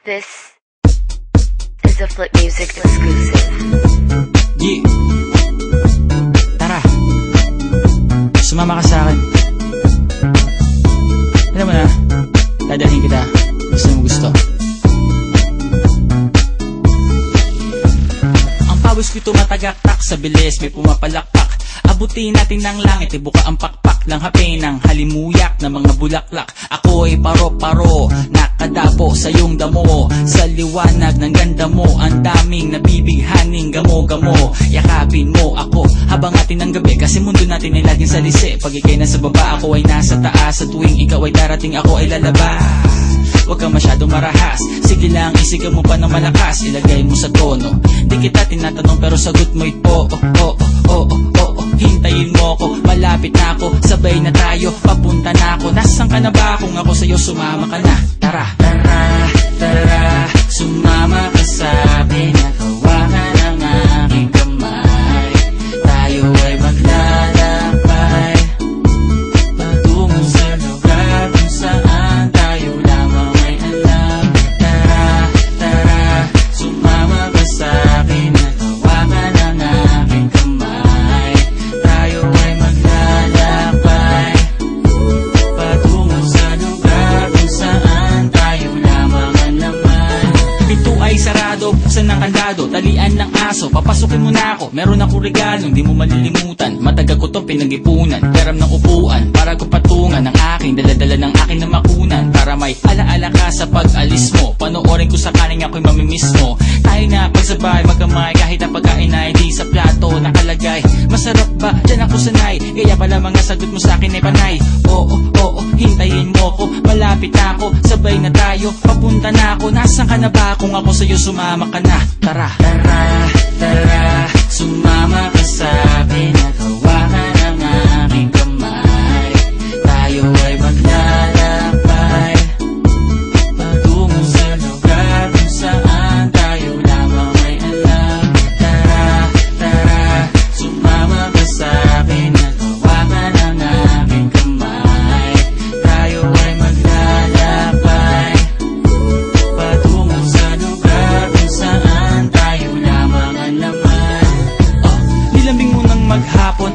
This is a Flip Music exclusive. Yeah. Tara, sumama ka sa akin. Alam mo na, dadalhin kita. Gusto mo gusto. Ang pawis ko'y tumatagaktak sa bilis, may pumapalakpak. Abutin natin ng langit, ibuka ang pakpak lang hapin ng halimuyak na mga bulaklak. Ako'y paro-paro, nakadapo sa iyong damo. Sa liwanag ng ganda mo, ang daming nabibighaning gamo-gamo. Yakapin mo ako habang atin ng gabi, kasi mundo natin ay laging salisi. Pag ikay nasa baba, ako ay nasa taas. Sa tuwing ikaw ay darating, ako ay lalabas. Huwag kang masyadong marahas, sige lang isigaw mo pa ng malakas. Ilagay mo sa tono, di kita tinatanong pero sagot mo'y oo, oo, oo, oo. Hintayin mo ako, malapit na ako, sabay na tayo, papunta na ako. Nasaan ka na ba? Kung ako sa'yo, sumama ka na. Tara, tara, tara, sumama ka sa'kin at hawakan ang aking kamay. Tayo ay maglalakbay patungo sa lugar kung saan tayo lamang ay alam. Tara, tara, sumama ka sa'kin at hawakan ang aking kamay. Tayo ay maglalakbay patungo sa lugar kung saan tayo lamang ang laman. Pinto ay sarado, buksan ng kandado, talian ng aso, papasukin mo na ako. Meron ako regalo, hindi mo malilimutan. Matagal ko tong pinag-ipunan, peram ng upuan para ko patungan ng aking daladala ng aking na makunan. Para may alaala ka sa pag-alis mo, panoorin ko sakaling ako'y mamimiss mo. Tayo na pagsabay, magkamay, kahit ang pagkain ay di sa plato nakalagay. Masarap ba? Diyan ako sanay, kaya pala mga sagot mo sa akin ay panay. Oo, oo, hintayin mo ko, malapit na ako, sabay na tayo, papunta na ako. Nasaan ka na ba? Kung ako sa'yo, sumama ka na. Tara, tara, tara, sumama ka sa'kin at hawakan ang aking kamay. Tayo ay maglalakbay patungo sa lugar kung saan tayo lamang ay alam. Tara, tara, sumama ka sa'kin at hawakan ang aking kamay. Tayo ay maglalakbay patungo sa lugar kung saan tayo lamang ang laman. Nilambing mo ng maghapon,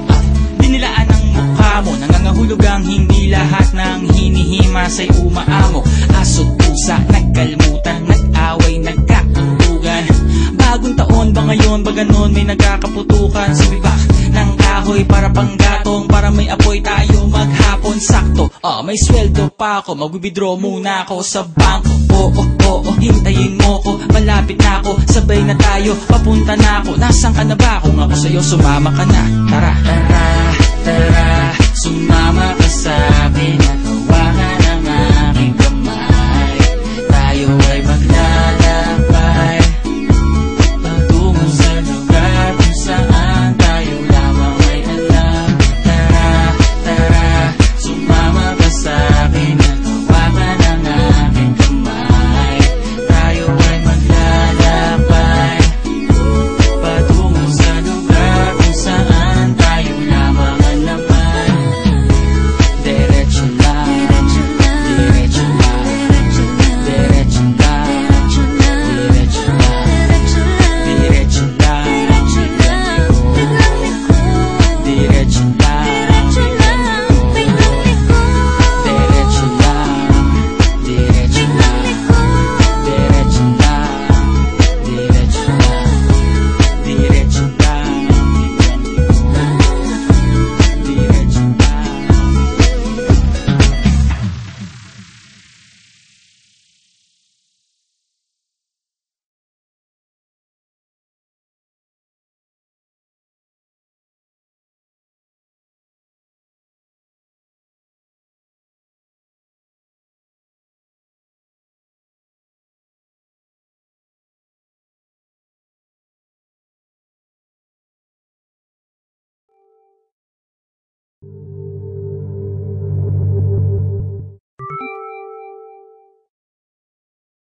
dinilaan ang mukha mo. Nangangahulog ang hindi lahat ng hinihima sa'y umaamo. Aso't pusa, nagkalmutan, nag-away, nagkakuntugan. Bagong taon ba ngayon, ba ganon may nagkakaputukan? Sumibak ng kahoy para panggatong, para may apoy tayo maghapon. Sakto, may sweldo pa ako, mag-withdraw muna ako sa bangko. Oo, oo, hintayin mo ko, malapit na ako, sabay na tayo, papunta na ako. Nasaan ka na ba? Kung ako sa'yo, sumama ka na. Tara, tara, tara, sumama